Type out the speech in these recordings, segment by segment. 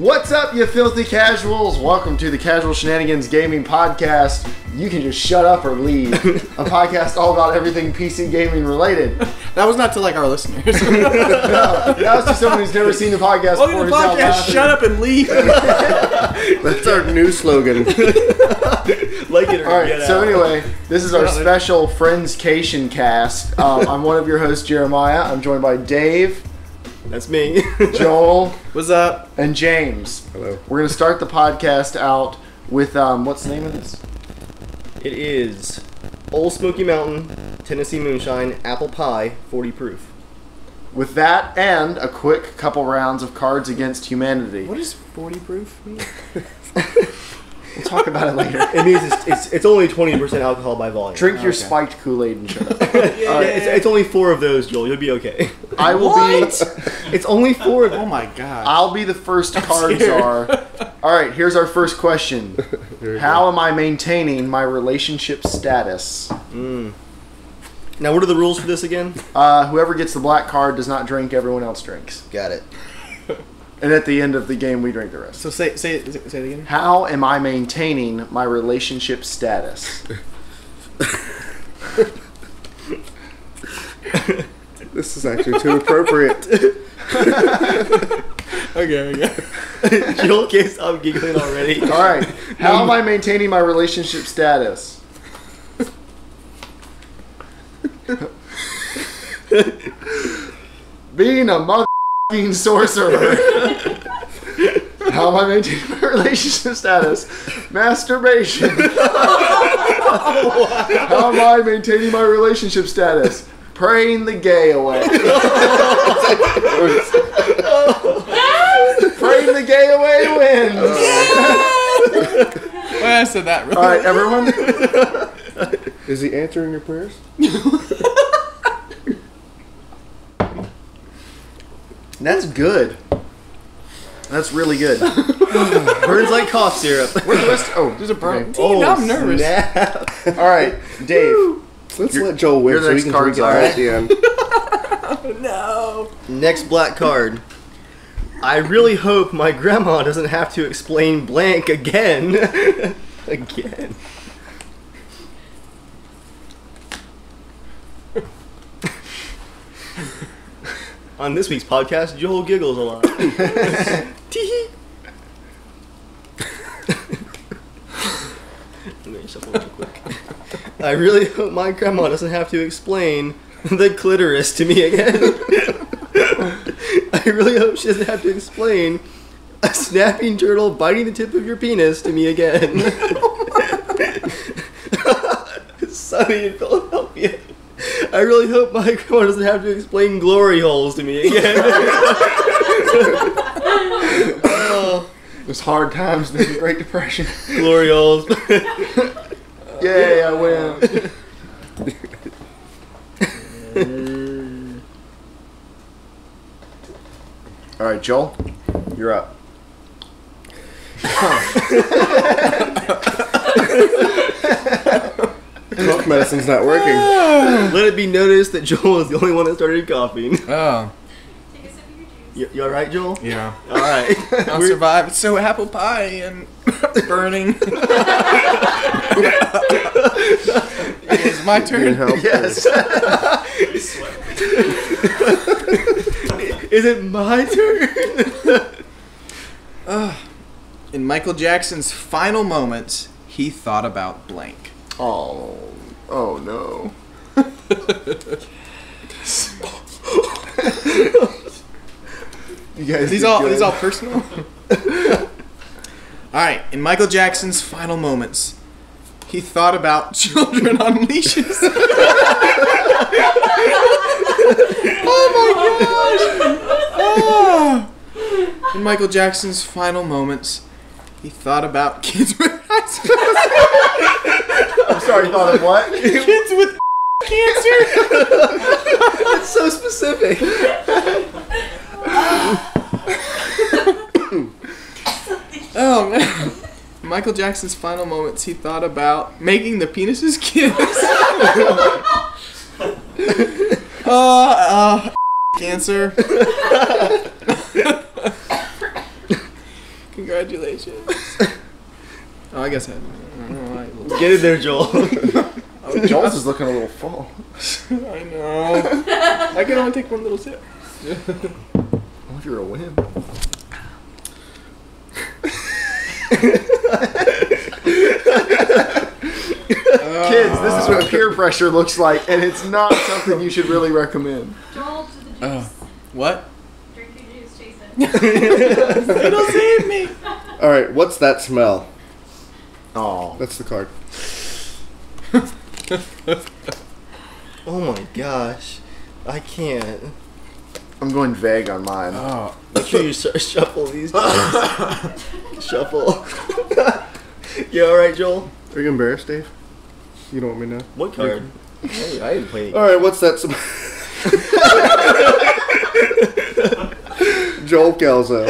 What's up, you filthy casuals? Welcome to the Casual Shenanigans Gaming podcast. You can just shut up or leave. A podcast all about everything PC gaming related. That was not to like our listeners. No, that was just someone who's never seen the podcast Welcome before. to the podcast, shut up and leave. That's our new slogan. Like it or Alright, so anyway, this is our special Friendscation cast. I'm one of your hosts, Jeremiah. I'm joined by Dave. That's me. Joel. What's up? And James. Hello. We're going to start the podcast out with, what's the name of this? It is Old Smoky Mountain, Tennessee Moonshine, Apple Pie, 40 proof. With that and a quick couple rounds of Cards Against Humanity. What does 40 proof mean? We'll talk about it later. It means it's only 20% alcohol by volume. Drink your spiked Kool-Aid and shut up. It's only 4 of those, Joel. You'll be okay. I will It's only 4 of them. Oh my god. I'll be the first card czar. Alright, here's our first question. How am I maintaining my relationship status? Now, what are the rules for this again? Whoever gets the black card does not drink, everyone else drinks. Got it. And at the end of the game, we drink the rest. So say it again. How am I maintaining my relationship status? This is actually too appropriate. Okay. Joel can't stop giggling already. Alright, how am I maintaining my relationship status? Being a motherfucking sorcerer. How am I maintaining my relationship status? Masturbation. How am I maintaining my relationship status? Praying the gay away. Praying the gay away wins. Well, I said that. Really. All right, everyone. Is he answering your prayers? That's good. That's really good. Burns like cough syrup. Where's the rest? Oh, There's a burn. okay. Now I'm nervous. Snap. All right, Dave. Let's let Joel win you're the so he next can card drink it all at the end. No. Next black card. I really hope my grandma doesn't have to explain blank again. Again. On this week's podcast, Joel giggles a lot. Tee-hee. Let me shuffle real quick. I really hope my grandma doesn't have to explain the clitoris to me again. I really hope she doesn't have to explain a snapping turtle biting the tip of your penis to me again. Sunny in Philadelphia. I really hope my grandma doesn't have to explain glory holes to me again. There's hard times. There's a Great Depression. Glory holes. Yay, I win. All right, Joel, you're up. Cough medicine's not working. Let it be noticed that Joel is the only one that started coughing. Oh. You alright, Joel? Yeah. Alright. I'll survive. So apple pie and burning. It's my turn. Yes. Is it my turn? In Michael Jackson's final moments, he thought about blank. Oh no. You guys, These all personal. All right. In Michael Jackson's final moments, he thought about children on leashes. Oh my gosh! Oh. In Michael Jackson's final moments, he thought about kids with I'm sorry, you thought of what? kids with cancer. It's so specific. Oh man. In Michael Jackson's final moments, he thought about making the penises kiss. Cancer. Congratulations. Oh, I guess I don't know. Get in there, Joel. Joel's is looking a little full. I know. I can only take one little sip. What if you're a win? Kids, this is what peer pressure looks like, and it's not something you should really recommend. Joel to the juice. What? Drink your juice, chase it. It'll save me. All right, what's that smell? Oh, That's the card. Oh my gosh. I can't. I'm going vague on mine. Oh. Make sure you shuffle these guys. Shuffle. You alright, Joel? Are you embarrassed, Dave? You don't want me to know? What card? Hey, I didn't play any. All right, what's that smell? Joel Kelso.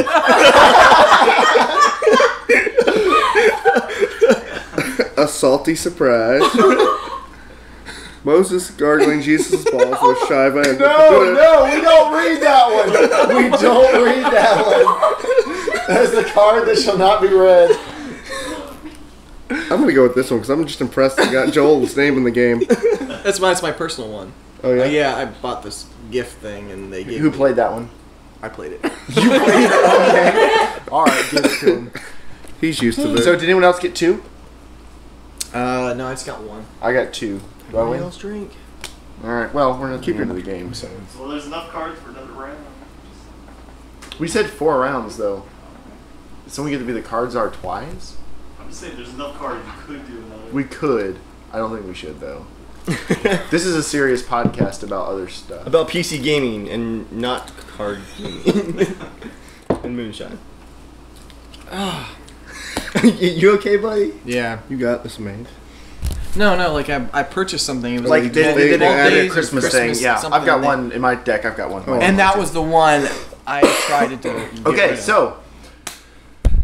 A salty surprise. Moses gargling Jesus' balls with Shiva and No, we don't read that one. We don't read that one. That's the card that shall not be read. I'm gonna go with this one because I'm just impressed they got Joel's name in the game. That's my personal one. Oh yeah. Yeah, I bought this gift thing and they gave Who me- played that one? I played it. You played it. Okay. All right, give it to him. He's used to this. So, did anyone else get 2? No, I just got one. I got 2. Do I Everybody win? else drink. All right. Well, we're gonna keep into the game. So Well, there's enough cards for another round. we said 4 rounds though. Does someone get to be the cards are twice? I'm just saying, there's enough cards you could do another. We could. I don't think we should though. This is a serious podcast about other stuff. About PC gaming and not card gaming. And Moonshine. You okay, buddy? Yeah. You got this made. No, like I purchased something. It was Like they did bulk a days or Christmas thing. Yeah, something I've got and they- one in my deck. I've got one. Oh. And that was the one I tried to do. Okay, so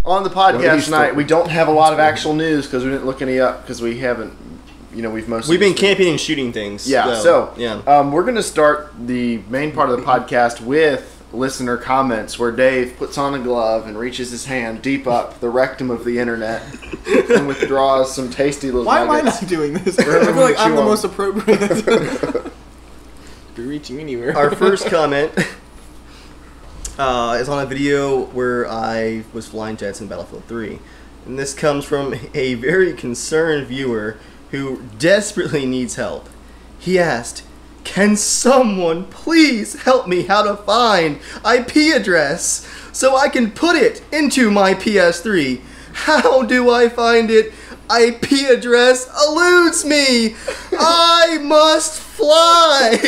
on the What did podcast he tonight, start? we don't have a lot of actual news because we didn't look any up because we haven't, we've mostly We've been just camping and shooting things. Yeah, so yeah. we're gonna start the main part of the podcast with listener comments, where Dave puts on a glove and reaches his hand deep up the rectum of the internet and withdraws some tasty little Why am I nuggets. not doing this? I feel everyone like to I'm chew the on. most appropriate. Be reaching anywhere. Our first comment is on a video where I was flying jets in Battlefield 3. And this comes from a very concerned viewer who desperately needs help. He asked, "Can someone please help me how to find IP address so I can put it into my PS3? How do I find it? IP address eludes me. I must fly."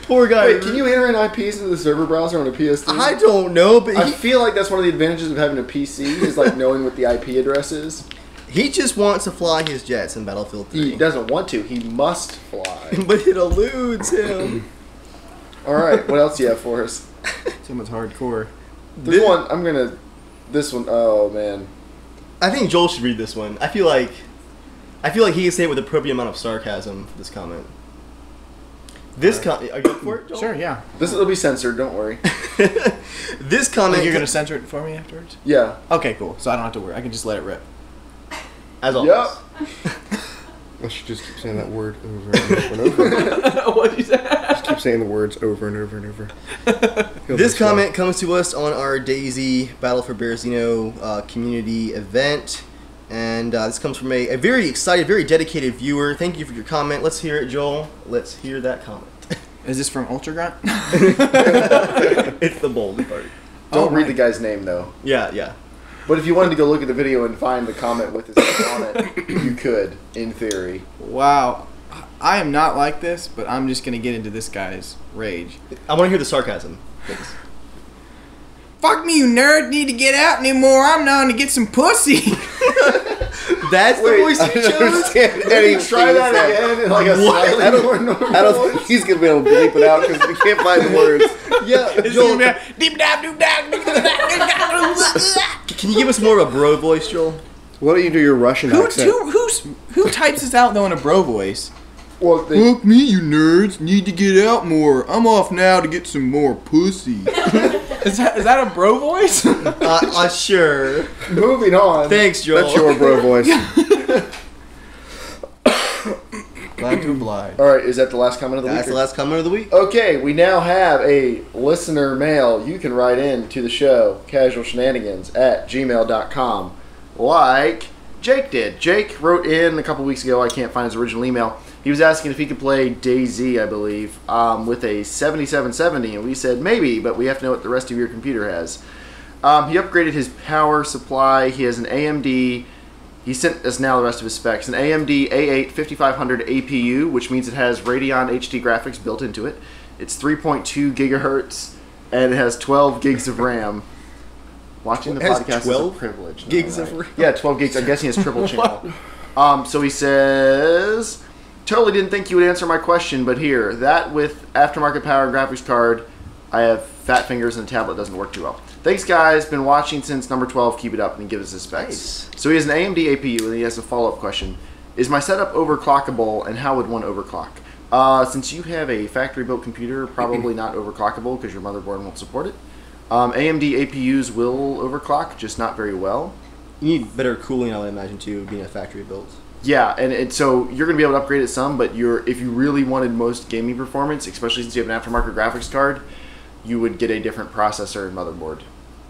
Poor guy. Wait, can you enter in IPs into the server browser on a PS3? I don't know, but I feel like that's one of the advantages of having a PC is like knowing what the IP address is. he just wants to fly his jets in Battlefield 3. He doesn't want to. He must fly. But it eludes him. All right, what else do you have for us? Someone's hardcore. There's one. I'm gonna. This one. Oh man. I think Joel should read this one. I feel like he can say it with appropriate amount of sarcasm for this comment. This are you up for it, Joel? Sure, yeah. This will be censored. Don't worry. This comment. You're gonna censor it for me afterwards? Yeah. Okay, cool. So I don't have to worry. I can just let it rip. As always. Yep. I should just keep saying that word over and over and over. What'd you say? Just keep saying the words over and over and over. This comment comes to us on our DayZ Battle for Berezino community event. And this comes from a very excited, very dedicated viewer. Thank you for your comment. Let's hear it, Joel. Let's hear that comment. Is this from Ultra Grunt? It's the bold part. Don't Oh, read right. the guy's name though. Yeah. But if you wanted to go look at the video and find the comment with his name on it, you could, in theory. Wow. I am not like this, but I'm just gonna get into this guy's rage. I want to hear the sarcasm. Please. Fuck me, you nerd. Need to get out anymore. I'm known to get some pussy. That's the voice I you don't chose? understand Can anything you try he that said. again in like a What? slightly I don't- more normal I don't voice? think he's gonna be able to bleep it out because we can't find the words. Yeah, It's Joel, gonna be deep dive, doop dive, doop dive. can you give us more of a bro voice, Joel? Why don't you do your Russian accent? Who types this out though in a bro voice? Well, they, Fuck me, you nerds. Need to get out more. I'm off now to get some more pussy. Is that a bro voice? Sure. Moving on. Thanks, Joel. That's your bro voice. Glad to oblige. All right, is that the last comment of the week? That's the last comment of the week. Okay, we now have a listener mail. You can write in to the show, casualshenanigans@gmail.com, like Jake did. Jake wrote in a couple weeks ago. I can't find his original email. He was asking if he could play DayZ, I believe, with a 7770, and we said maybe, but we have to know what the rest of your computer has. He upgraded his power supply. He has an AMD. He sent us now the rest of his specs. An AMD A8 5500 APU, which means it has Radeon HD graphics built into it. It's 3.2 gigahertz, and it has 12 gigs of RAM. Watching the It has podcast 12 is a privilege. gigs Right. of RAM? Yeah, 12 gigs. I'm guessing it's triple channel. So he says, totally didn't think you would answer my question, but here, that with aftermarket power graphics card, I have fat fingers and the tablet doesn't work too well. Thanks, guys. Been watching since number 12. Keep it up, and he gives us his specs. Nice. So he has an AMD APU, and he has a follow-up question. Is my setup overclockable, and how would one overclock? Since you have a factory-built computer, probably not overclockable because your motherboard won't support it. AMD APUs will overclock, just not very well. You need better cooling, I would imagine, too, being a factory built. Yeah, and so you're going to be able to upgrade it some, but if you really wanted most gaming performance, especially since you have an aftermarket graphics card, you would get a different processor and motherboard.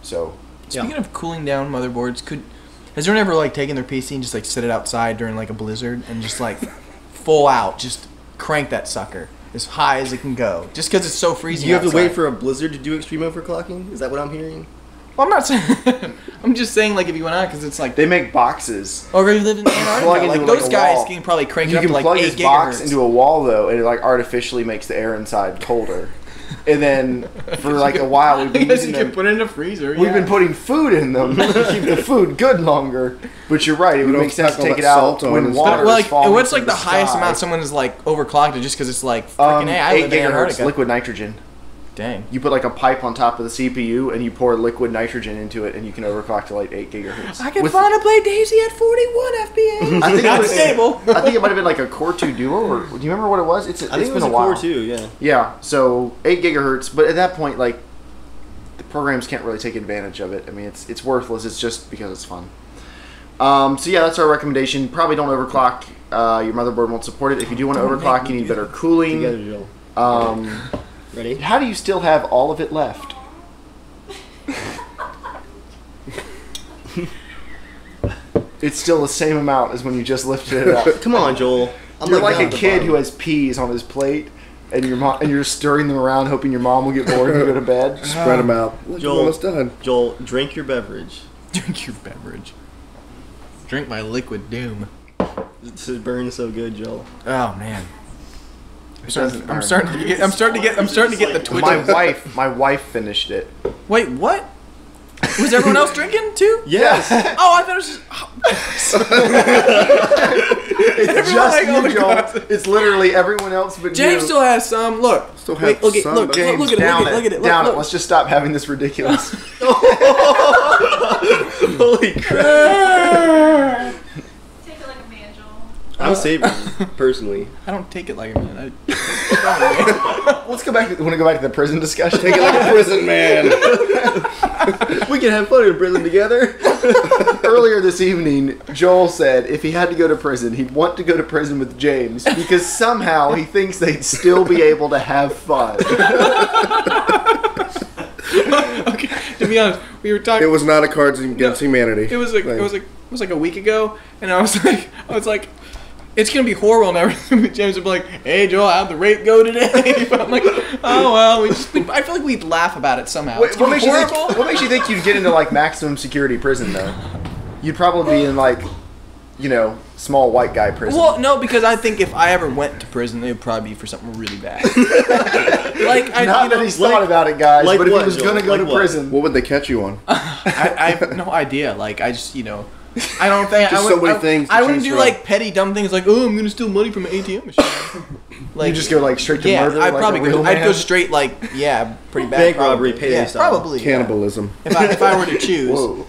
So, Speaking of cooling down motherboards, has anyone ever like taken their PC and just like set it outside during like a blizzard and just like full out, just crank that sucker as high as it can go, just because it's so freezing? You have to outside. wait for a blizzard to do extreme overclocking? Is that what I'm hearing? Well, I'm not saying. I'm just saying like if you went on because it's like. they make boxes. Or you live in Antarctica, Plug like into, like, those a guys wall. can probably crank it You up can to like plug 8 this box gigahertz. into a wall, though, and it like artificially makes the air inside colder. And then for like a while, we've been I guess using you can them. put it in a freezer. We've been putting food in them to keep the food good longer. But you're right; it would don't make sense to pack all take it that out salt on when and water But like, is falling what's from like the highest sky. amount someone is like overclocked it just because it's like freaking hey, I 8 live in gigahertz Antarctica. liquid nitrogen. Dang. You put like a pipe on top of the CPU and you pour liquid nitrogen into it, and you can overclock to like 8 gigahertz. I can With- finally play DayZ at 41 FPS. I think Not it was stable. I think it might have been like a Core 2 Duo, or do you remember what it was? It's I think it's it been was a a while. Core 2, yeah. Yeah, so 8 gigahertz, but at that point, like, the programs can't really take advantage of it. I mean, it's worthless. It's just because it's fun. So yeah, that's our recommendation. Probably don't overclock. Your motherboard won't support it. If you do want to overclock, you need better cooling. Together, Joel. Ready? How do you still have all of it left? It's still the same amount as when you just lifted it up. Come on, Joel. I'm You're like down a at the kid bottom. who has peas on his plate, and you're stirring them around, hoping your mom will get bored and go to bed. Spread them out. Look, Joel. I'm almost done. Joel, drink your beverage. Drink your beverage. Drink my liquid doom. This is burning so good, Joel. Oh man. doesn't I'm burn. starting to get the Twitch. My wife finished it. Wait, what? Was everyone else drinking too? Yes. Oh, I thought it was just. It's Everyone just like, oh you, my Joel. God. It's literally everyone else but James you. still has some. Look. Still Wait, have look at some, look, but- James, look at it. down Look at it. down Look, it. Let's just stop having this ridiculous. Holy crap. Take it like a man, Joel. I'm savoring, personally. I don't take it like a man. Let's go back. Want to go back to the prison discussion? Take it like a prison man. We can have fun in prison together. Earlier this evening, Joel said if he had to go to prison, he'd want to go to prison with James because somehow he thinks they'd still be able to have fun. Okay, to be honest, we were talking. It was not a Cards Against Humanity. It was like a week ago, and I was like, it's gonna be horrible and everything. But James would be like, "Hey Joel, how'd the rape go today?" But I'm like, "Oh well." I feel like we'd laugh about it somehow. It's What makes you think? horrible. What makes you think you'd get into like maximum security prison though? You'd probably be in like, small white guy prison. Well, no, because I think if I ever went to prison, it would probably be for something really bad. Not that he's thought about it, guys. like but if what, he was Joel? gonna go Like to what? prison, What would they catch you on? I have no idea. Like I just, I don't think Just so many things to I wouldn't choose do from. like petty dumb things like, oh, I'm gonna steal money from an ATM machine. Like you just go like straight to yeah, murder. I'd like probably a real go. I'd man? go straight like pretty bad. Bank probably. robbery, payday yeah, style. probably. yeah. Cannibalism. If I were to choose. Whoa.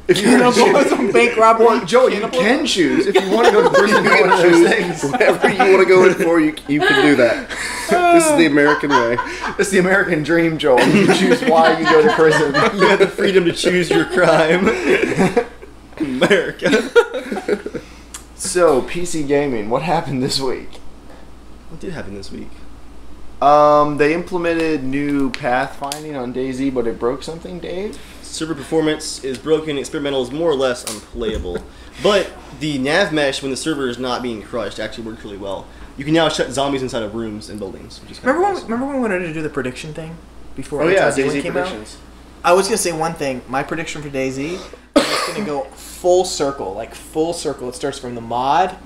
If you want to choose. some bank robbery. Well, Joel, you can choose. If you want to go to prison for one of those things. Whatever you want to go in for, you can do that. This is the American way. It's the American dream, Joel. You can choose why you go to prison. You have the freedom to choose your crime. America. So, PC gaming, what happened this week? What did happen this week? They implemented new pathfinding on DayZ, but it broke something, Dave? Server performance is broken. Experimental is more or less unplayable. But the nav mesh, when the server is not being crushed, actually works really well. You can now shut zombies inside of rooms and buildings, which is kind of Remember when we wanted to do the prediction thing before? Oh yeah, H1Z1 DayZ came predictions. out? I was gonna say one thing. My prediction for DayZ is it's gonna go full circle, like full circle. It starts from the mod,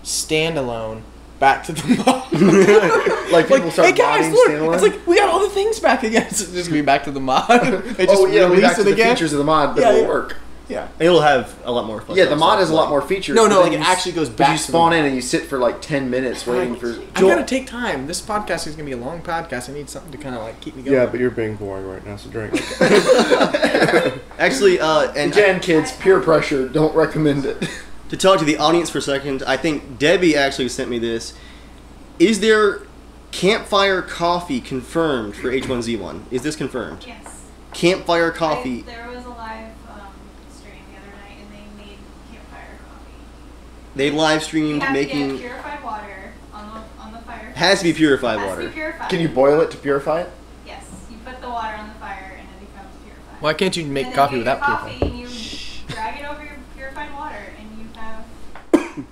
standalone, back to the mod. Like people start hey guys, modding look! standalone? It's like we got all the things back again. It's just gonna be back to the mod. They just Oh yeah, we release back to it the again. features of the mod, but Yeah, it'll yeah. work. Yeah. It'll have a lot more fun. Yeah, the mod has a lot more features. No, but no, then like it you actually goes But back. you to spawn the in and you sit for like 10 minutes waiting for... I gotta take time. This podcast is gonna be a long podcast. I need something to kind of like keep me going. Yeah, but you're being boring right now, so drink. Actually, and Again, kids, peer pressure, don't recommend it. to talk to the audience for a second, I think Debbie actually sent me this. Is there campfire coffee confirmed for H1Z1? Is this confirmed? Yes. Campfire coffee. There was a live stream the other night, and they made campfire coffee. They live You streamed have to making. get purified water on the fire. Has to be purified Has water. to be purified. Can you boil it to purify it? Yes. You put the water on the fire, and it becomes purified. Why can't you make And then coffee you get without your purifying? coffee, and you drag it over your purified water, and you have.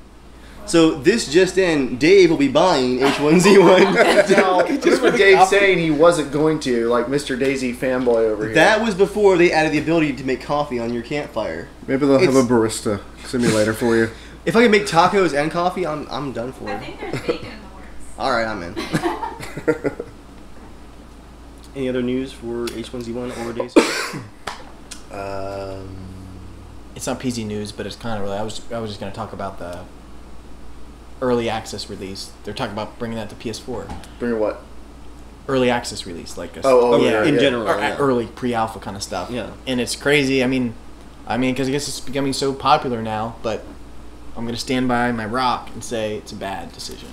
So this just in, Dave will be buying H1Z1. Now, this is what Dave's saying he wasn't going to, like Mr. DayZ fanboy over here. That was before they added the ability to make coffee on your campfire. Maybe they'll have It's- a barista simulator for you. If I can make tacos and coffee, I'm done for I it. think there's bacon in the works. All right, I'm in. Any other news for H1Z1 or DayZ? It's not PZ news, but it's kind of really. I was just gonna talk about the early access release. They're talking about bringing that to PS4. Bring what? Early access release, like a, Yeah, in yeah. general. or yeah. early pre-alpha kind of stuff. Yeah. And it's crazy. I mean, because I guess it's becoming so popular now. But I'm gonna stand by my rock and say it's a bad decision.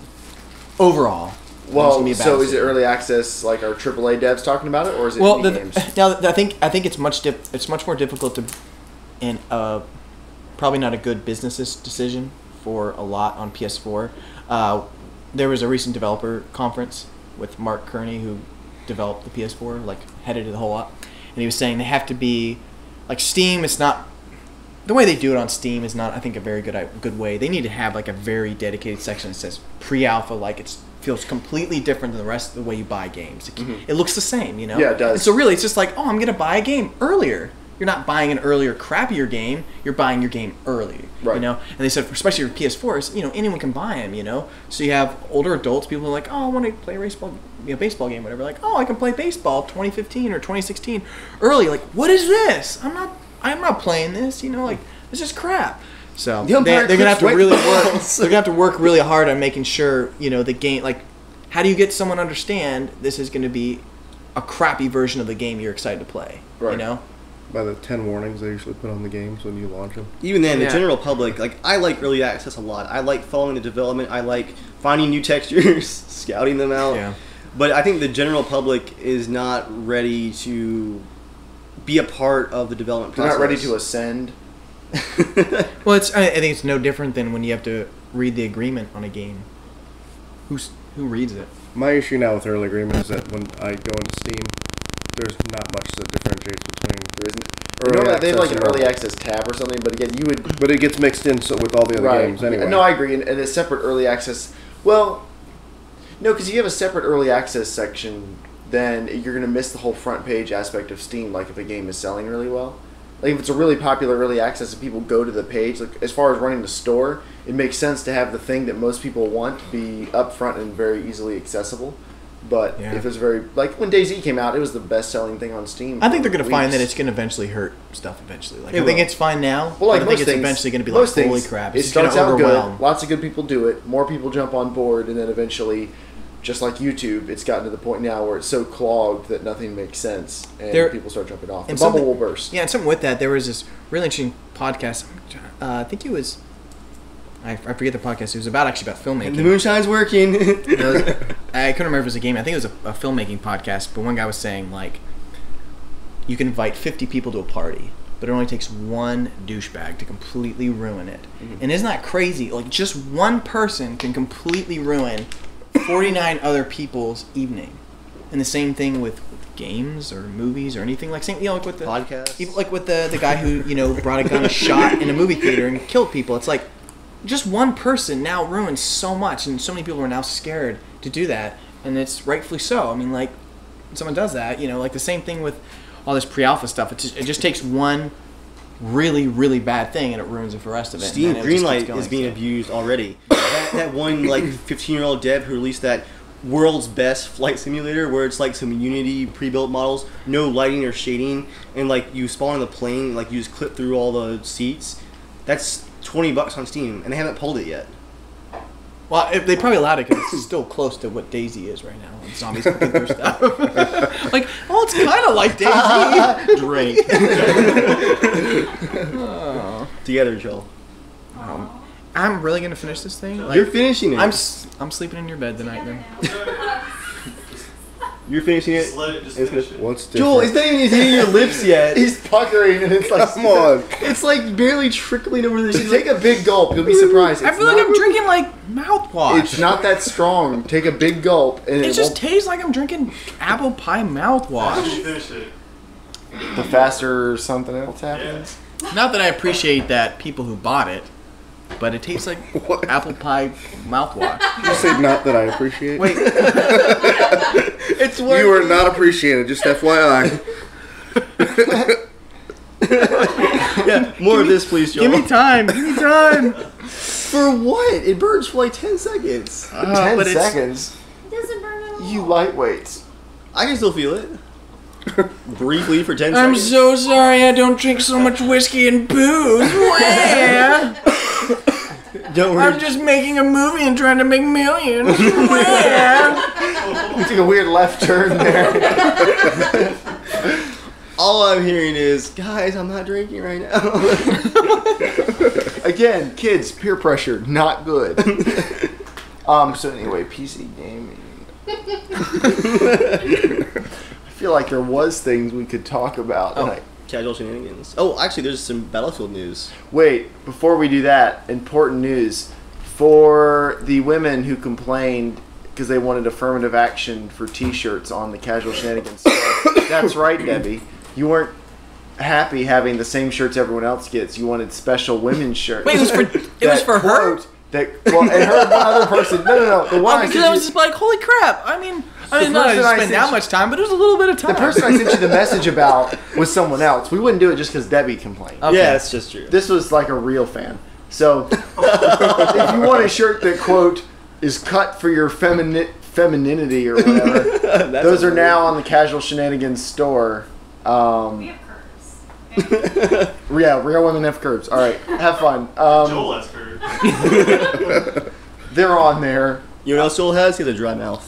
Overall. It's gonna Well, be a bad so is it decision. early access, like our AAA devs talking about it, or is it Well, indie games? now I think it's much more difficult to, and probably not a good business decision for a lot on PS4. There was a recent developer conference with Mark Kearney, who developed the PS4, like headed the whole up, and he was saying they have to be like Steam. It's not the way they do it on Steam is not, I think, a very good way. They need to have like a very dedicated section that says pre-alpha, like it feels completely different than the rest of the way you buy games. It looks the same, you know. Yeah, it does. And so really, it's just like, oh, I'm gonna buy a game earlier. You're not buying an earlier, crappier game. You're buying your game early, Right. you know. And they said, especially for PS4s, you know, anyone can buy them, you know. So you have older adults, people who are like, oh, I want to play a baseball game, whatever. Like, oh, I can play baseball 2015 or 2016 early. Like, what is this? I'm not playing this, you know. Like, this is crap. So The umpire they're gonna have to clips really right work. balls. They're gonna have to work really hard on making sure, you know, the game. Like, how do you get someone to understand this is going to be a crappy version of the game you're excited to play? Right. You know. By the 10 warnings they usually put on the games when you launch them. Even then, Yeah. the general public, like, I like early access a lot. I like following the development. I like finding new textures, scouting them out. Yeah. But I think the general public is not ready to be a part of the development They're process. not ready to ascend. Well, I think it's no different than when you have to read the agreement on a game. Who reads it? My issue now with early agreement is that when I go into Steam, there's not much that differentiates between There isn't. early Normally, they have like access an and early normal. access tab or something, but again, you would But it gets mixed in so with all the other games anyway. No, I agree. And a separate early access. Well, no, because you have a separate early access section, then you're going to miss the whole front page aspect of Steam. Like if a game is selling really well, like if it's a really popular early access and people go to the page, like as far as running the store, it makes sense to have the thing that most people want be up front and very easily accessible. But Yeah. if it's very like when DayZ came out, it was the best selling thing on Steam. I think for they're going to find that weeks. it's going to eventually hurt stuff eventually. Like, It I think will. it's fine now. Well, like I don't most think it's things, eventually going to be like, most holy things, crap. It It's going starts to out overwhelm. good. Lots of good people do it. More people jump on board, and then eventually just like YouTube, it's gotten to the point now where it's so clogged that nothing makes sense, and people start jumping off. The bubble will burst. Yeah, and something with that, there was this really interesting podcast. I think it was. I forget the podcast. It was actually about filmmaking. The Moonshine's working. I couldn't remember if it was a game. I think it was a filmmaking podcast. But one guy was saying, like, you can invite 50 people to a party, but it only takes one douchebag to completely ruin it. Mm-hmm. And isn't that crazy? Like, just one person can completely ruin 49 other people's evening. And the same thing with games or movies or anything like like with the podcast. Even like with the guy who brought a gun and shot in a movie theater and killed people. It's like just one person now ruins so much, and so many people are now scared to do that, and it's rightfully so. I mean, like, when someone does that, like the same thing with all this pre-alpha stuff. It just takes one really, really bad thing, and it ruins it for the rest of it. Steam Greenlight is being abused already. that one, like, 15-year-old dev who released that world's best flight simulator, where it's like some Unity pre-built models, no lighting or shading, and like you spawn on the plane, like you just clip through all the seats. That's $20 on Steam, and they haven't pulled it yet. Well, they probably allowed it because it's still close to what DayZ is right now. And zombies cooking through stuff. Like, well, it's kind of like DayZ. Drake. Oh. Together, Joel. I'm really gonna finish this thing. Like, You're finishing it. I'm sleeping in your bed tonight, then. You're finishing it. Just let it just finish it. What's different? Joel, it's not even hitting your lips yet. He's puckering, and it's like, Come on. It's like barely trickling over the. Take a big gulp. You'll be surprised. I feel like I'm drinking like mouthwash. It's not that strong. Take a big gulp, and It just tastes like I'm drinking apple pie mouthwash. Finish it. the faster something else happens. Not that I appreciate that people who bought it, but it tastes like What? apple pie mouthwash. You say not that I appreciate. Wait, It's working. You are not appreciated, just FYI. Yeah, more of this, please, Joel. give me time. Give me time. For what? It burns for like 10 seconds. 10 but it's- seconds. It doesn't burn at all. You lightweights. I can still feel it. Briefly for 10 I'm seconds. so sorry I don't drink so much whiskey and booze. Where? Don't worry. I'm just making a movie and trying to make millions. Where? You took a weird left turn there. All I'm hearing is, guys, I'm not drinking right now. Again, kids, peer pressure, not good. So anyway, PC gaming. I feel like there was things we could talk about. Oh, tonight. Casual Shenanigans. Oh, actually, there's some Battlefield news. Wait, before we do that, important news. For the women who complained because they wanted affirmative action for t-shirts on the Casual Shenanigans store. That's right, Debbie. You weren't happy having the same shirts everyone else gets. You wanted special women's shirts. Wait, it was for her? Well, and her one other person. No. The one Because I was just like, holy crap. I mean, not person to I spend sent that you- much time, but it was a little bit of time. the person I sent you the message about was someone else. We wouldn't do it just because Debbie complained. Okay. Yeah, that's just true. This was like a real fan. So, if you want a shirt that, quote, is cut for your femininity or whatever, those are now on the Casual Shenanigans store. We have curves. Yeah, real women have curves. All right, have fun. Joel has curves. They're on there. You know what else Joel has? He has a dry mouth.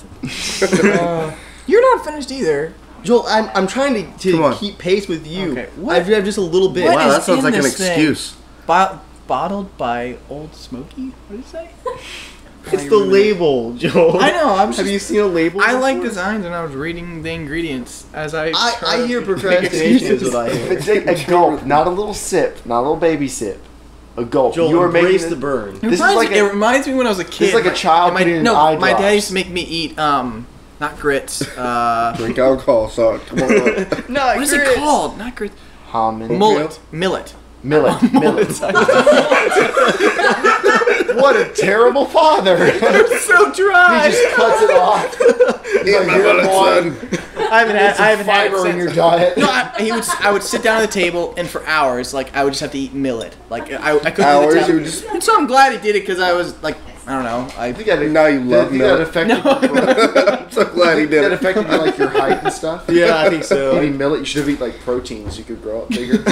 You're not finished either. Joel, I'm trying Come to on. keep pace with you. Okay, I have just a little bit. What Wow, is that sounds in like an this thing? excuse. Bottled by Old Smoky? What did it say? It's the label, Joel. I know. Have you seen a label? I like before? designs, and I was reading the ingredients as I I hear procrastination is what I hear. But take a gulp, not a little sip, not a little baby sip. A gulp. Joel, you are embrace making the burn. This is like it reminds me when I was a kid. is like a child my, putting in no, eye my dad drops. used to make me eat not grits. Drink alcohol, so come on. No, What is it called? Not grits. Hominy. Millet. Millet. Millet. What a terrible father. It's so He dry. just cuts it off. He's like, My "Here, millet, boy." son. I haven't had. I haven't had it Fiber in since. your diet. No, I would sit down at the table, and for hours, like I would just have to eat millet. Like I couldn't. Hours, leave the you table. would just- And so I'm glad he did it because I was like, I don't know. I think that Now you love that milk. affected I'm so glad he did that it. affected like your height and stuff. Yeah, I think so. Eating millet, you should have eaten like protein so you could grow up bigger.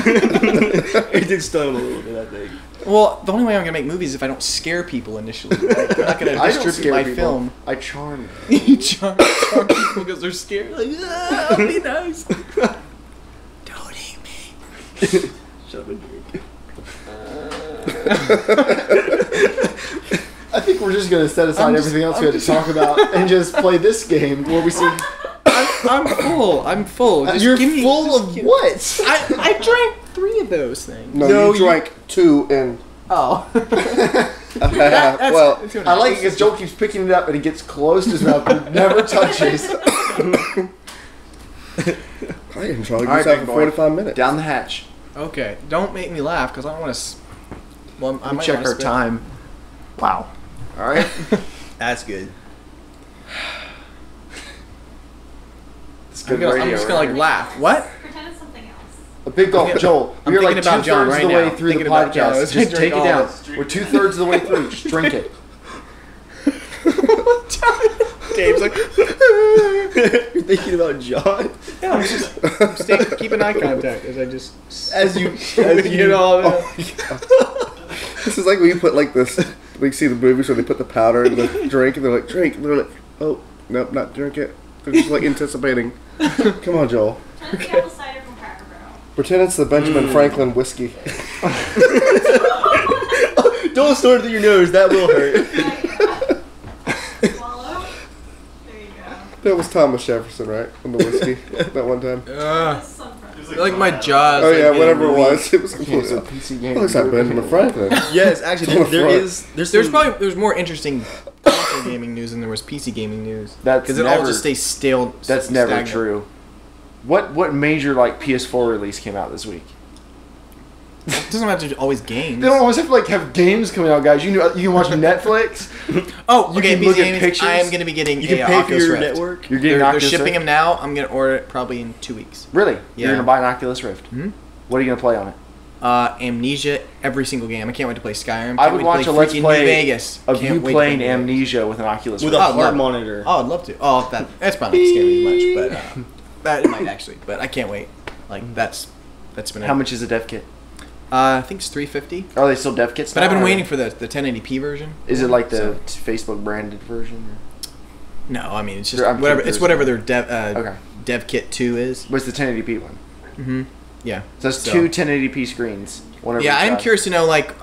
It did stun him a little bit, I think. Well, the only way I'm gonna make movies is if I don't scare people initially. Like, I'm not gonna I don't distribute scare my people. film. I charm. You charm people because they're scared. Like, I'll be nice. Don't eat me. Shut up and drink. I think we're just gonna set aside everything else we had to talk about and just play this game where we see. I'm full. I'm full. Just You're give me, full just of give- what? I drank 3 of those things. No, you drank 2 and Oh. well, I like it because Joel keeps picking it up and he gets close to his mouth but never touches. I can try to All right, get big for boy. 45 minutes. Down the hatch. Okay. Don't make me laugh because I don't want to. Well, I Let me might check wanna our spit. time. Wow. All right. That's good. It's I'm good gonna, radio. I'm just gonna like right? laugh. What? Pretend it's something else. A big gulp, Joel. I'm We're like thinking about 2/3 John of right the way now. through the Thinking about John. podcast. Let's Just drink take it all down. this. We're 2/3 of the way through. Just drink it. Dave's like. You're thinking about John? Yeah, I'm just keeping eye contact as I just As you get all that. This is like when you put like this. We see the movies where they put the powder in the drink and they're like, drink. And they're like, oh, nope, not drink it. They're just like anticipating. Come on, Joel. Pretend it's the apple cider from Cracker Barrel. Pretend it's the Benjamin Franklin whiskey. Don't snort it through your nose. That will hurt. Swallow. There you go. That was Thomas Jefferson, right? On the whiskey that one time. This is some friend. Like my jaws. Oh like, yeah, getting whatever it weak. was. It was It's completely. a PC game. Oh, it's not Benjamin Franklin. Yes, actually, On the front. There's more interesting console gaming news than there was PC gaming news. That's Because it all never- just stays stale. That's never stagnant. true. What major like PS4 release came out this week? It doesn't have to always games. They don't always have to like have games coming out, guys. You know, you can watch Netflix. Oh, You okay. can PC look at gaming. pictures. I am going to be getting You can a pay for Oculus your Rift. network. You're getting They're Oculus shipping Rift? them now. I'm going to order it probably in 2 weeks. Really? Yeah. You're gonna buy an Oculus Rift. Mhm. What are you gonna play on it? Amnesia, every single game. I can't wait to play Skyrim. I Can't would wait to watch a play Let's freaking Play New Vegas. Of Can't you wait to playing play New Vegas. Amnesia with an Oculus With Rift. a Oh, heart love it. monitor. Oh, I'd love to. Oh, that's probably not scary as much, but that might actually. But I can't wait. Like that's been. How much is a dev kit? I think it's $350. Are they still dev kits? But I've now, been or- waiting for the 1080p version. Is it like the So- Facebook branded version? No, I mean it's just I'm whatever. curious. It's whatever their Okay. dev kit 2 is. What's the 1080p one? Mm-hmm. Yeah. So that's So- two 1080p screens. One over Yeah, each I'm side. curious to know. Like,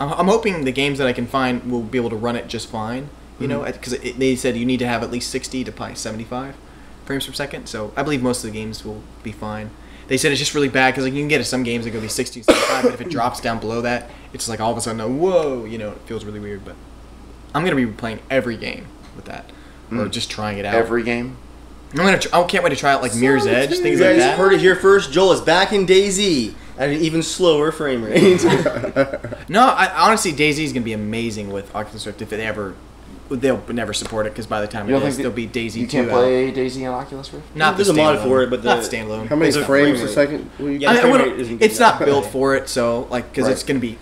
I'm hoping the games that I can find will be able to run it just fine. You know, because they said you need to have at least 60 to probably 75 frames per second. So I believe most of the games will be fine. They said it's just really bad because like you can get to some games that go be 60, 75, but if it drops down below that, it's like all of a sudden, whoa, you know, it feels really weird. But I'm gonna be playing every game with that, or just trying it out. Every game. I can't wait to try out like Mirror's Edge, You things like guys that. heard it here first. Joel is back in DayZ at an even slower frame rate. No, honestly, DayZ is gonna be amazing with Oculus Rift if it ever. They'll never support it because by the time You it don't is, think there'll be DayZ 2 You can't out. play DayZ on Oculus Rift? Not There's the a mod standalone. for it, but not the- the standalone. How many It's a frames frame a rate. second? will you Yeah, get? the frame rate isn't It's good. not built for it, so like because it's gonna be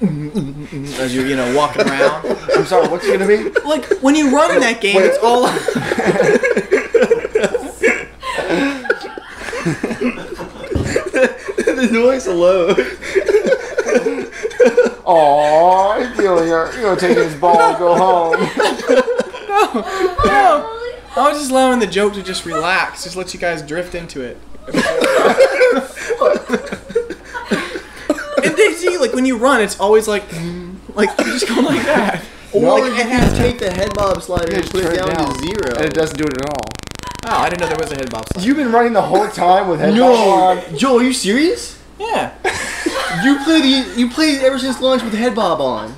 as you're walking around. I'm sorry, what's it gonna be? Like when you run in that game, it's all. The noise alone. Aww, he's feeling it. You're gonna take his ball and go home. No, I was just allowing the joke to just relax, just let you guys drift into it. And DayZ, like when you run, it's always like you just go like that. Or Like, you can take the head bob slider and Just put it turn down to 0. And it doesn't do it at all. Oh, I didn't know there was a head bob slide. You've been running the whole time with headphones on. Joel, are you serious? Yeah. You played ever since launch with head bob on.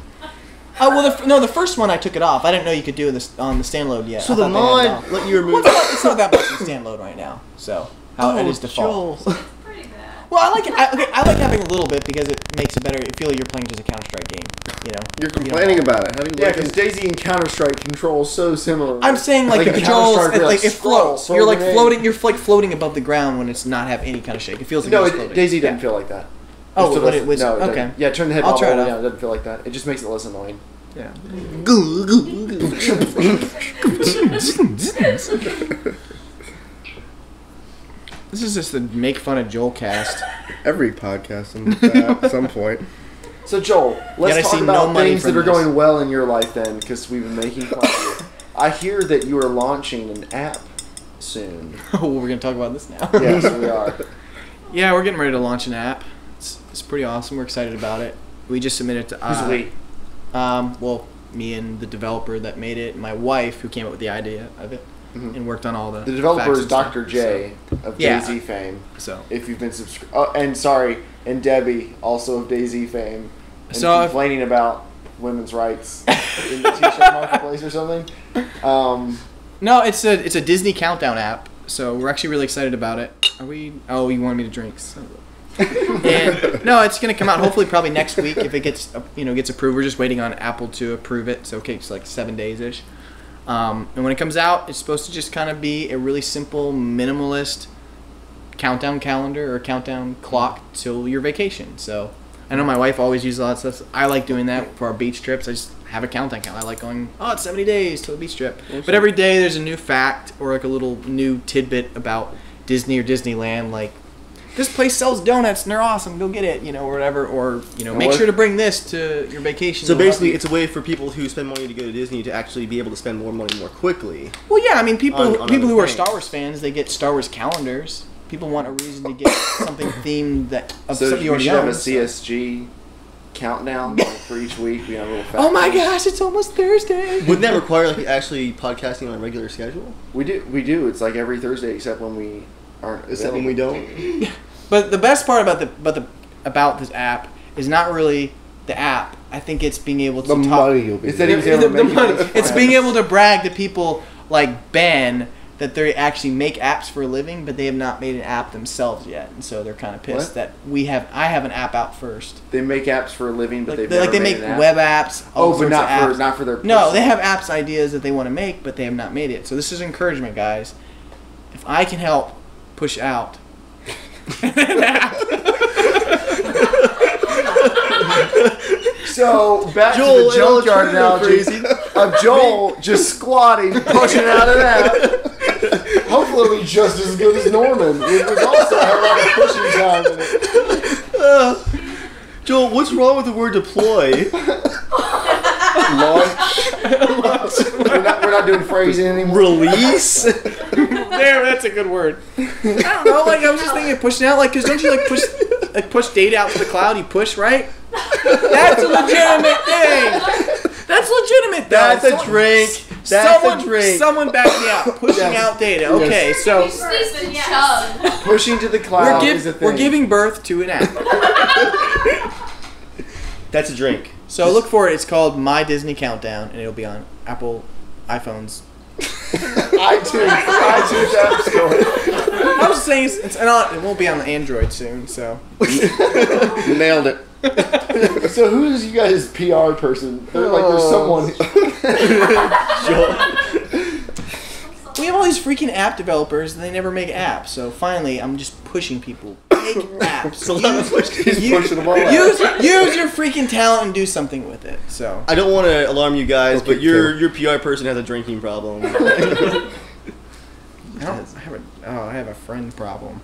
Oh well, the first one I took it off. I didn't know you could do this on the stand load yet. So I the thought they had it mod off. let you remove. Well, it's not that much in stand load right now, so it is default. Joel. Pretty bad. Well, I like having a little bit because it makes it better. You feel like you're playing just a Counter-Strike game. You know. You're complaining about it. How do you Yeah, like because it? DayZ and Counter-Strike control so similar. I'm saying like the a controls, Counter-Strike, like it scroll, floats. throw You're like grenade. floating. You're like floating above the ground when it's not have any kind of shake. It feels like No, you're just floating. DayZ doesn't Yeah. feel like that. Oh, Just to when listen- it was no, it okay. doesn't. Yeah, turn the head I'll bob try all the it way out. down. It doesn't feel like that. It just makes it less annoying. Yeah. This is just the make fun of Joel cast. Every podcast in that at some point. So Joel, let's Yet I talk see no about money things that from are this. going well in your life then, because we've been making fun of you. I hear that you are launching an app soon. Oh, we're gonna talk about this now. Yes, we are. Yeah, we're getting ready to launch an app. It's pretty awesome. We're excited about it. We just submitted to. Who's we? Well, me and the developer that made it, my wife who came up with the idea of it, and worked on all the. The developer facts is and stuff. Dr. J of Yeah. DayZ fame. So. If you've been subscribed, and Debbie also of DayZ fame, and So if- complaining about women's rights in the t-shirt marketplace or something. No, it's a Disney countdown app. So we're actually really excited about it. Are we? Oh, you wanted me to drink. So. And no, it's gonna come out hopefully probably next week if it gets gets approved. We're just waiting on Apple to approve it, so it takes like 7 days ish. And when it comes out, it's supposed to just kind of be a really simple, minimalist countdown calendar or countdown clock till your vacation. So I know my wife always uses a lot of stuff. I like doing that for our beach trips. I just have a countdown count. I like going, it's 70 days to a beach trip. But every day there's a new fact or like a little new tidbit about Disney or Disneyland, like this place sells donuts and they're awesome. Go get it, or whatever. Or make sure to bring this to your vacation. So basically, it's a way for people who spend money to go to Disney to actually be able to spend more money more quickly. Well, yeah. I mean, people on who are other Star Wars fans, they get Star Wars calendars. People want a reason to get something themed that of So something you we already should have own. a CSG countdown for each week. We have a little. Oh my thing. gosh! It's almost Thursday. Wouldn't that require like actually podcasting on a regular schedule? We do. It's like every Thursday except when we aren't. Except when we don't. But the best part about this app is not really the app. I think it's being able to The talk. money you'll be. It's that he was able to The make money. it. It's being able to brag to people like Ben that they actually make apps for a living, but they have not made an app themselves yet, and so they're kind of pissed What? that I have an app out first. They make apps for a living, but Like, they've they never make made an app. web apps. all Oh, but sorts not of for apps. not for their. No, they personal- have apps ideas that they want to make, but they have not made it. So this is encouragement, guys. If I can help push out an app. So back Joel, to the junkyard an analogy alternative of Joel just squatting, pushing out of that. Hopefully, it'll be just as good as Norman. It was also had a lot of pushing time in it. Joel, what's wrong with the word deploy? Launch. We're not doing phrasing anymore. Release? There, that's a good word. I don't know. Like I was just thinking, pushing out. Like, cause don't you push data out to the cloud? You push, right? That's a legitimate thing. That's legitimate. Though. That's a drink. That's a drink. Someone back me up. Pushing out data. Okay, so You sneeze and chug. Pushing to the cloud is a thing. we're giving birth to an app. That's a drink. So look for it. It's called My Disney Countdown, and it'll be on Apple iPhones. iTunes App Store. I was saying it won't be on the Android soon. So Nailed it. So who's you guys' PR person? There's someone. we have all these freaking app developers, and they never make apps. So finally, I'm just pushing people. Make apps. He's pushing them all out. Use your freaking talent and do something with it. So I don't want to alarm you guys, Okay, but your PR person has a drinking problem. I have a friend problem.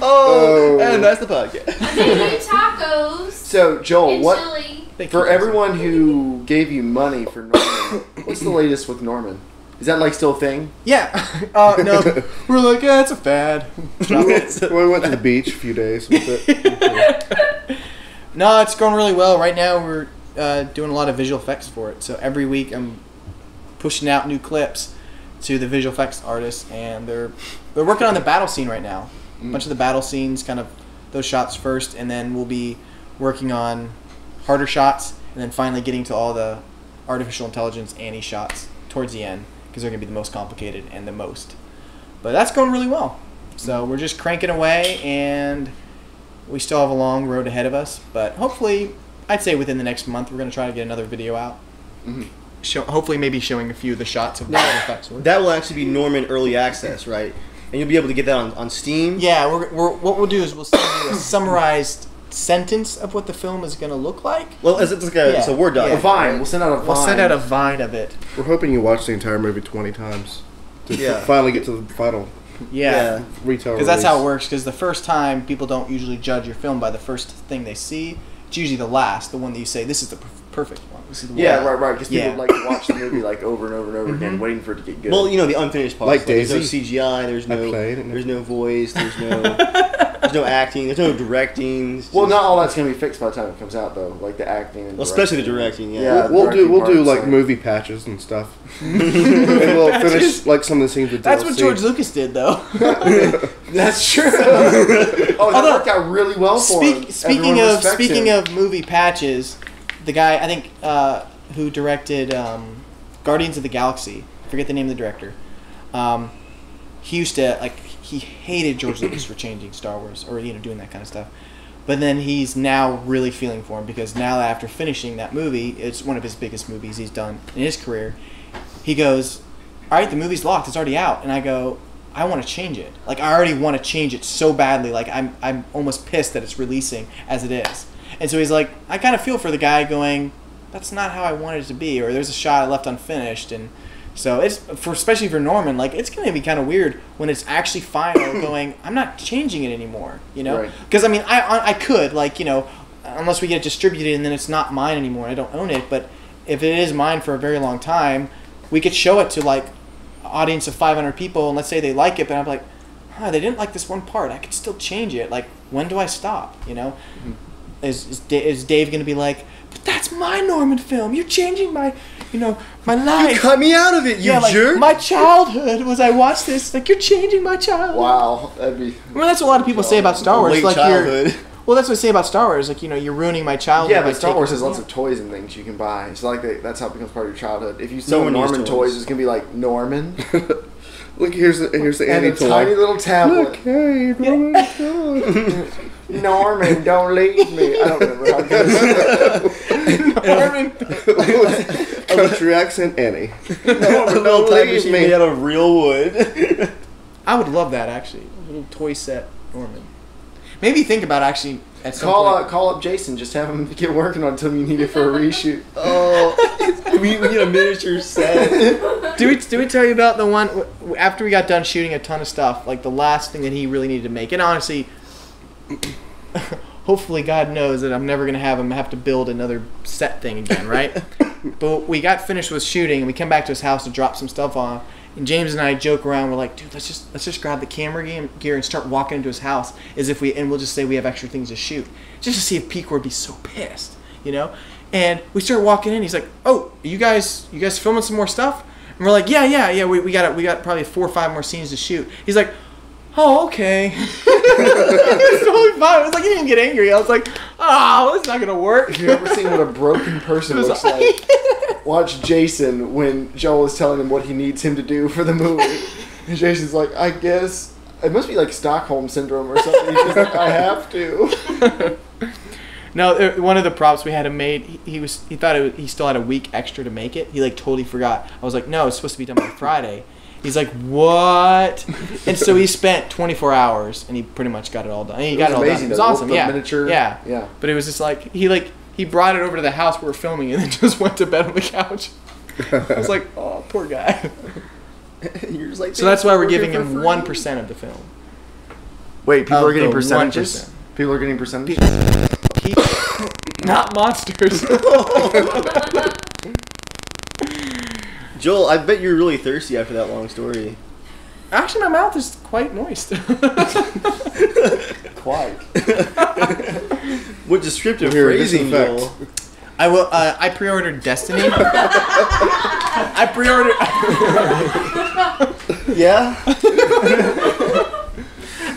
And that's the podcast. They do tacos So Joel, and what chili. for everyone who gave you money for Norman? What's the latest with Norman? Is that like still a thing? Yeah. No. We're like, it's a fad. Drop it. We went to the beach a few days with it. No, it's going really well. Right now, we're doing a lot of visual effects for it. So every week, I'm pushing out new clips to the visual effects artists, and they're working on the battle scene right now. A bunch of the battle scenes, kind of those shots first, and then we'll be working on harder shots, and then finally getting to all the artificial intelligence Annie shots towards the end, because they're going to be the most complicated and the most. But that's going really well. So we're just cranking away, and we still have a long road ahead of us. But hopefully, I'd say within the next month, we're going to try to get another video out. Hopefully, maybe showing a few of the shots of the effects. That will actually be Norman Early Access, right? And you'll be able to get that on Steam? Yeah, what we'll do is we'll send you a summarized sentence of what the film is going to look like. Well, it's like it's a Word A document. Vine. We'll send out a Vine. We'll send out a Vine of it. We're hoping you watch the entire movie 20 times to Yeah. finally get to the final Yeah. Retail. Because that's how it release. works. Because the first time, people don't usually judge your film by the first thing they see. It's usually the last, the one that you say, this is the perfect one. This is the Yeah, one. right. Because people like to watch the movie like over and over and over again, waiting for it to get good. Well, you know, the unfinished parts. Like there's no DayZ. CGI, there's no voice, there's no acting, there's no directing. It's well, just- not all that's gonna be fixed by the time it comes out, though. Like the acting and Well, especially the directing. directing, yeah. Yeah. We'll do directing like parts, movie patches and stuff, and we'll finish like some of the scenes with That's DLC. what George Lucas did, though. That's true. Oh, that Although, worked out really well for him. Speaking Everyone of respects him. movie patches, the guy I think who directed Guardians of the Galaxy, I forget the name of the director. He used to he hated George Lucas for changing Star Wars or doing that kind of stuff. But then he's now really feeling for him because now after finishing that movie, it's one of his biggest movies he's done in his career. He goes, "All right, the movie's locked. It's already out." And I go, "I want to change it. Like I already want to change it so badly. Like I'm almost pissed that it's releasing as it is." And so he's like, I kind of feel for the guy going, "That's not how I wanted it to be," or "There's a shot I left unfinished." And so it's especially for Norman, like it's gonna be kind of weird when it's actually final. Going, I'm not changing it anymore, Right. Because I mean, I could unless we get it distributed and then it's not mine anymore. I don't own it, but if it is mine for a very long time, we could show it to like an audience of 500 people, and let's say they like it, but I'm like, they didn't like this one part. I could still change it. Like, when do I stop? Mm-hmm. Is Dave gonna be like, but that's my Norman film. You're changing my my life. You cut me out of it, you jerk! My childhood was I watched this. Like, you're changing my childhood. Wow, that'd be. Well, that's what a lot of people say about Star Wars. Late Like childhood. well, that's what they say about Star Wars. Like, you're ruining my childhood. Yeah, by but Star taking- Wars has lots of toys and things you can buy. It's like that's how it becomes part of your childhood. If you sell Norman Norman used toys, toys. it's gonna be like Norman Look, here's the and Annie a toy. tiny little tablet. Look, hey, Norman. Norman, don't leave me. I don't remember how it Norman. Country accent Annie. A little time leave machine me. made out of real wood. I would love that actually. A little toy set Norman. Maybe think about actually at some point. Call up Jason. Just have him get working on it until you need it for a reshoot. we need a miniature set. Did we tell you about the one after we got done shooting a ton of stuff? Like the last thing that he really needed to make, and honestly, hopefully God knows that I'm never gonna have him have to build another set thing again, right? But we got finished with shooting, and we come back to his house to drop some stuff on. And James and I joke around. We're like, dude, let's just grab the camera gear and start walking into his house as if we'll just say we have extra things to shoot, just to see if Pete would be so pissed, And we start walking in. He's like, "Oh, you guys filming some more stuff?" And we're like, "Yeah. We got probably 4 or 5 more scenes to shoot." He's like, "Oh, okay." It's totally fine. I was like, he didn't get angry. I was like, "Oh, it's not gonna work." If you've ever seen what a broken person It was looks like, watch Jason when Joel is telling him what he needs him to do for the movie. And Jason's like, "I guess it must be like Stockholm syndrome or something." He's just like, "I have to." No, one of the props we had him made. He thought he still had a week extra to make it. He totally forgot. I was like, "No, it's supposed to be done by Friday." He's like, "What?" And so he spent 24 hours, and he pretty much got it all done. And he got it all done. amazing, It was though. awesome. The Yeah, miniature. Yeah. Yeah. But it was just he brought it over to the house where we were filming, and then just went to bed on the couch. I was like, "Oh, poor guy." You're just like, So that's why we're "Working giving for him free." 1% of the film. Wait, people Of are getting the percentages. 1%. People are getting percentages. Not monsters. Joel, I bet you're really thirsty after that long story. Actually, my mouth is quite moist. Quite. What descriptive Here, phrasing, disinfect. Joel. I will. I pre-ordered Destiny. I pre-ordered. Yeah?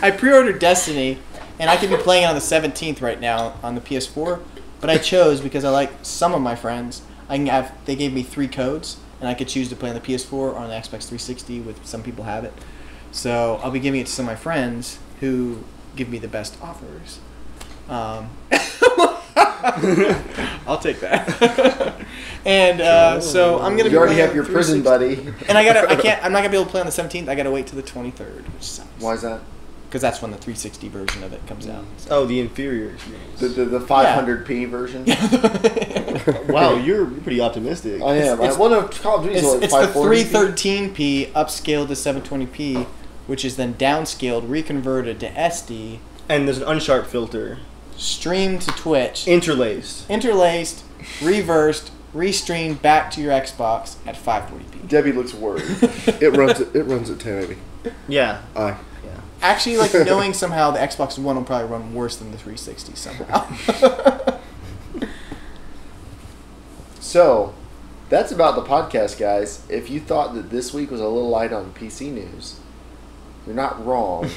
I pre-ordered Destiny, and I could be playing it on the 17th right now on the PS4. But I chose because I like some of my friends. They gave me 3 codes, and I could choose to play on the PS4 or on the Xbox 360. With some people have it, so I'll be giving it to some of my friends who give me the best offers. I'll take that. And so I'm gonna. You already be have your prison buddy. And I'm not gonna be able to play on the 17th. I gotta wait till the 23rd, which sucks. Why is that? Because that's when the 360 version of it comes out. Oh, the inferior experience. The 500p version. Wow, you're pretty optimistic. I am. It's- Well, no, Call of Duty's It's like the 540p. 313p upscaled to 720p which is then downscaled, reconverted to SD, And there's an unsharp filter. streamed to Twitch, Interlaced. interlaced, reversed, restreamed back to your Xbox at 540p. Debbie looks worried. It runs at 1080. Yeah. Aye. Actually, like, knowing somehow the Xbox One will probably run worse than the 360 somehow. So, that's about the podcast, guys. If you thought that this week was a little light on PC news, you're not wrong.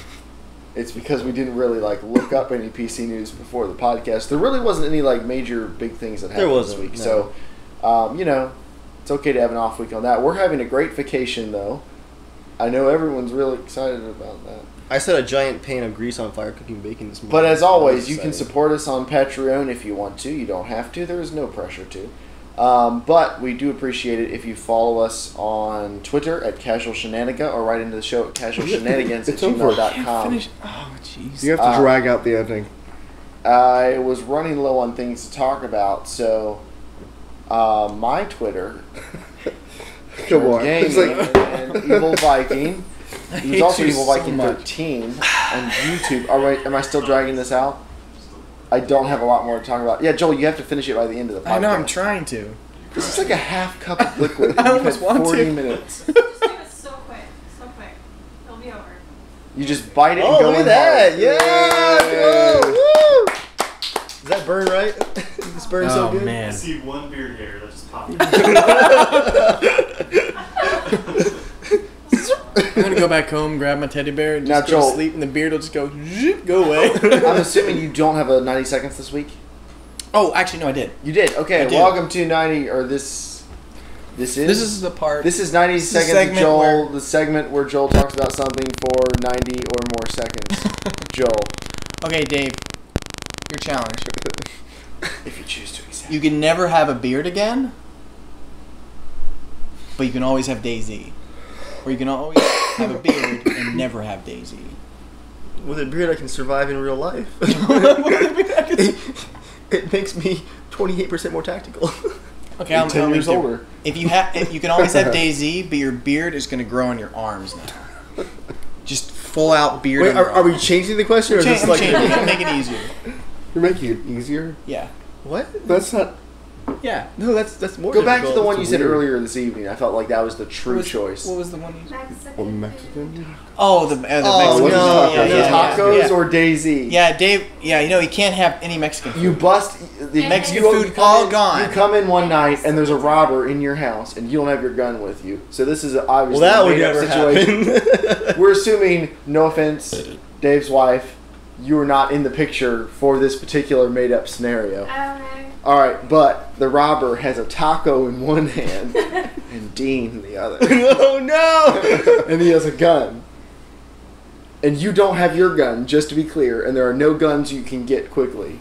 It's because we didn't really like look up any PC news before the podcast. There really wasn't any like major big things that happened this week. No. So, you know, it's okay to have an off week on that. We're having a great vacation though. I know everyone's really excited about that. I set a giant pan of grease on fire cooking bacon this morning. But as I was always, you can excited. support us on Patreon if you want to. You don't have to. There is no pressure to. But we do appreciate it if you follow us on Twitter at Casual Shenanigans or write into the show at casualshenanigans at It's over. gmail.com. Oh, jeez. You have to drag out the ending. I was running low on things to talk about, so my Twitter, Come on. Gaming, It's like, and Evil Viking. He was hate also you Evil so Viking much. 13 on YouTube. All right, am I still dragging this out? I don't have a lot more to talk about. Yeah, Joel, you have to finish it by the end of the podcast. I know, I'm trying to. This is like a half cup of liquid. I and you've almost had want 40 to. minutes. Just do it so quick. So quick. It'll be over. You just bite it and Oh, go look in at that! hard. Yeah! Woo! Does that burn right? Does this burn so Oh, good? I man. see one beard hair that just popped. I'm going to go back home, grab my teddy bear, and Now, just go Joel- to sleep, and the beard will just go, zip, go away. I'm assuming you don't have a 90 seconds this week? Oh, actually, no, I did. You did. Okay, I did. welcome to 90, or this is... This is the part. This is 90 the seconds of segment Joel, where- the segment where Joel talks about something for 90 or more seconds. Joel. Okay, Dave, your challenge. If you choose to accept. You can never have a beard again, but you can always have DayZ. Or you can always have a beard and never have DayZ. With a beard, I can survive in real life. It makes me 28% more tactical. Okay, I'm 10 years telling you. older. If you can always have DayZ, but your beard is going to grow on your arms now. Just full out beard. Wait, on your are we arms. changing the question, or is this I'm like changing it. Make it easier. you're making it easier. Yeah. what? That's not. Yeah. No, that's more. Go back to difficult. the one you That's said weird. earlier this evening. I felt like that was the true What was- choice. What was the one you said? Well, Mexican. Mexican. Oh, the Oh, Mexican. no, yeah, no. yeah, Tacos yeah. or DayZ? Yeah, Dave. Yeah, you know he can't have any Mexican food. You bust the Mexican you- food you come all in- gone. You come in one night and there's a robber in your house and you don't have your gun with you. So this is obviously Well, that a would made-up never situation. happen. We're assuming, no offense, Dave's wife, you were not in the picture for this particular made-up scenario. I don't know. All right, but the robber has a taco in one hand and Dean in the other, Oh no! and he has a gun. And you don't have your gun, just to be clear, and there are no guns you can get quickly.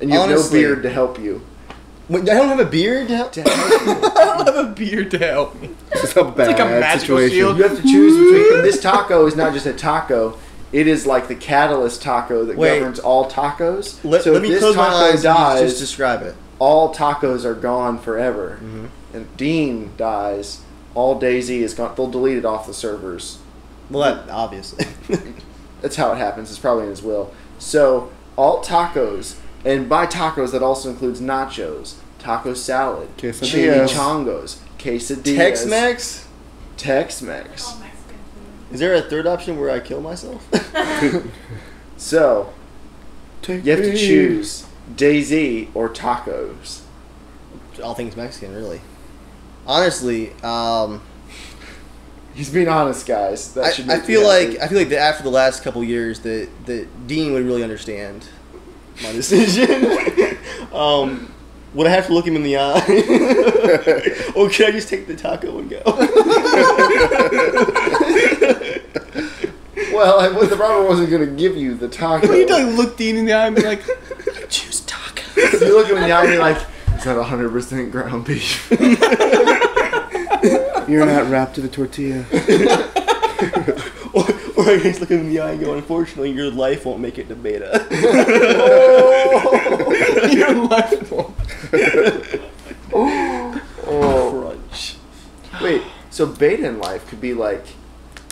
And you have Honestly. no beard to help you. Wait, I don't have a beard. To help? To help you. I don't have a beard to help me. It's a bad like a magical situation. shield. You have to choose between. And this taco is not just a taco; it is like the catalyst taco that Wait. governs all tacos. Let so if me this close my taco eyes and dies, just describe it. all tacos are gone forever. Mm-hmm. And Dean dies, all DayZ is gone. They'll delete it off the servers. Well, that obviously. That's how it happens. It's probably in his will. So all tacos, and by tacos that also includes nachos, taco salad, Quesadillas. chimichangos, quesadillas, Tex-Mex. Tex-Mex. All Mexican food. Is there a third option where I kill myself? So Take you have to me. choose DayZ or tacos. All things Mexican, really. Honestly, He's being honest, guys. That should I make feel you like happy. that after the last couple years that Dean would really understand my decision. Would I have to look him in the eye, or can I just take the taco and go? Well, the robber wasn't going to give you the taco. You don't look Dean in the eye and be like, choose tacos. You look him in the eye and you're like, is that 100% ground beef? You're not wrapped in a tortilla. or I just look him in the eye and go, unfortunately, your life won't make it to beta. Your life won't. Oh. Crunch. Wait, so beta in life could be like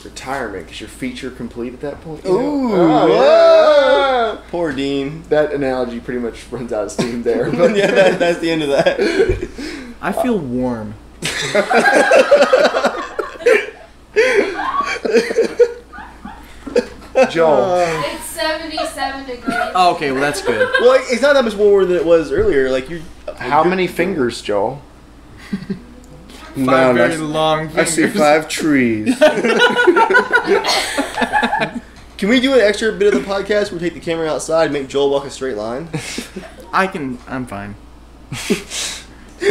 retirement because your feature complete at that point. Ooh, yeah. Poor Dean. That analogy pretty much runs out of steam there. But Yeah, that's the end of that. I feel warm. Joel, It's 77 degrees. Oh, okay, well that's good. Well, it's not that much warmer than it was earlier. Like you. how many fingers, Joel? No, Five no, very long I see fingers. 5 trees. Can we do an extra bit of the podcast where we take the camera outside and make Joel walk a straight line? I'm fine.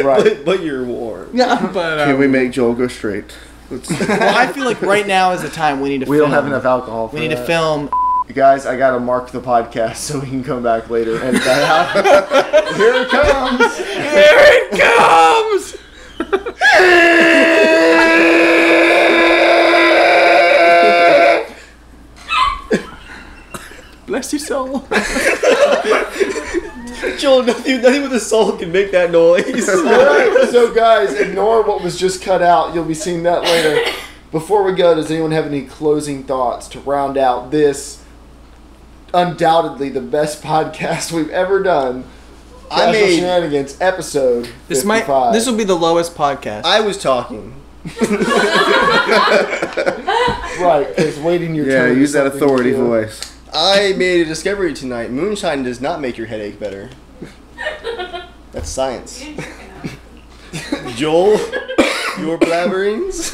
Right. But you're warm. Yeah, but Can we make Joel go straight? Let's- well, I feel like right now is the time we need to We film. don't have enough alcohol for We need to that. film. You guys, I gotta mark the podcast so we can come back later and edit that out. Here it comes! Here it comes! Bless your soul. Joel, nothing with a soul can make that noise. Alright, so guys, ignore what was just cut out. You'll be seeing that later. Before we go, does anyone have any closing thoughts to round out this undoubtedly the best podcast we've ever done? I Casual made- Shenanigans episode 55. This will be the lowest podcast. I was talking. Right, because waiting your yeah, turn. is use that something to authority do. voice. I made a discovery tonight. Moonshine does not make your headache better. That's science. Joel, your blabberings.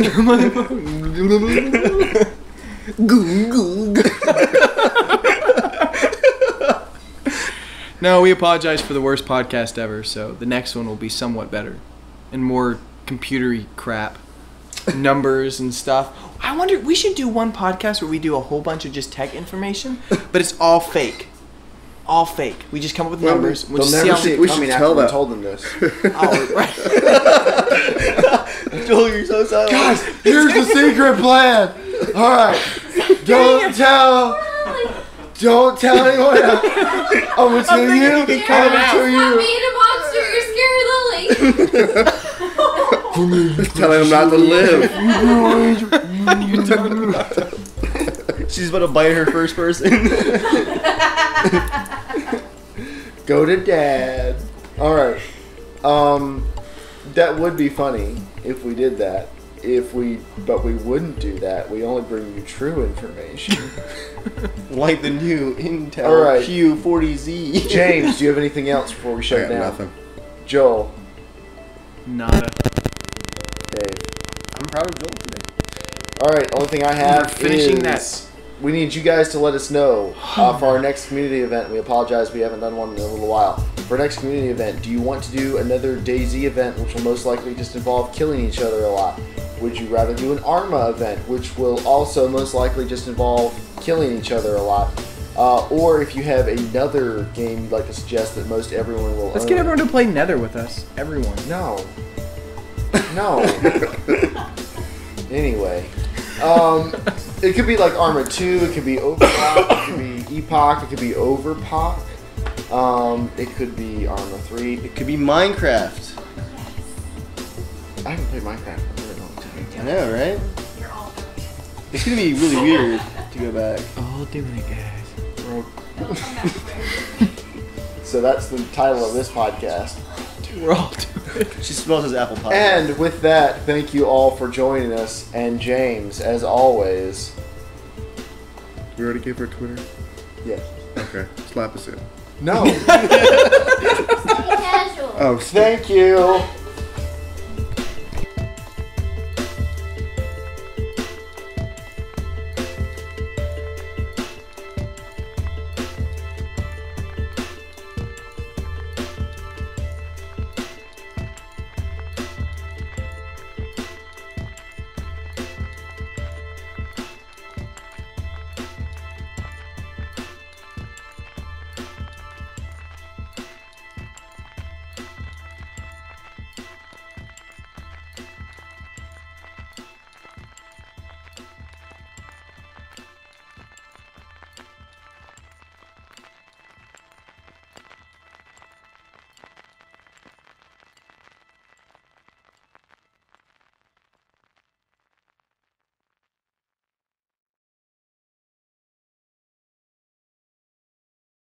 No, we apologize for the worst podcast ever, so the next one will be somewhat better and more computery crap. Numbers and stuff. I wonder, we should do one podcast where we do a whole bunch of just tech information, but it's all fake. All fake. We just come up with Well, numbers. We'll They'll just never see see how it we coming should after tell we that. told them this. oh, right. Joel, you're so silent. Guys, here's the secret plan. All right, don't tell anyone else. I'm gonna tell you. I'm gonna tell Stop you. being a monster. You're scary Lily. Telling him not to live. She's about to bite her first person. Go to dad. All right. That would be funny if we did that. But we wouldn't do that. We only bring you true information. Like the new Intel All right. Q40Z. James, do you have anything else before we I shut got down? nothing. Joel, Nada. Dave. I'm proud of Joel today. All right. Only thing I have We're finishing is that. we need you guys to let us know for our next community event. We apologize we haven't done one in a little while. For our next community event, do you want to do another DayZ event, which will most likely just involve killing each other a lot? Would you rather do an ARMA event, which will also most likely just involve killing each other a lot? Or if you have another game you'd like to suggest that most everyone will Let's own. get everyone to play Nether with us. Everyone. No. Anyway. It could be like ARMA 2, it could be Overclock, it could be Epoch, it could be Overpoch. It could be ARMA 3. It could be Minecraft. I haven't played Minecraft in a very long time. I know, right? You're all doing it. It's gonna be really weird to go back. All doing it, guys. Come back quick. So that's the title of this podcast. We're all doing it. She smells his apple pie. And with that, thank you all for joining us. And James, as always, We already gave her Twitter? yes. Okay. Slap us in. No. Stay casual. Oh, Thank you.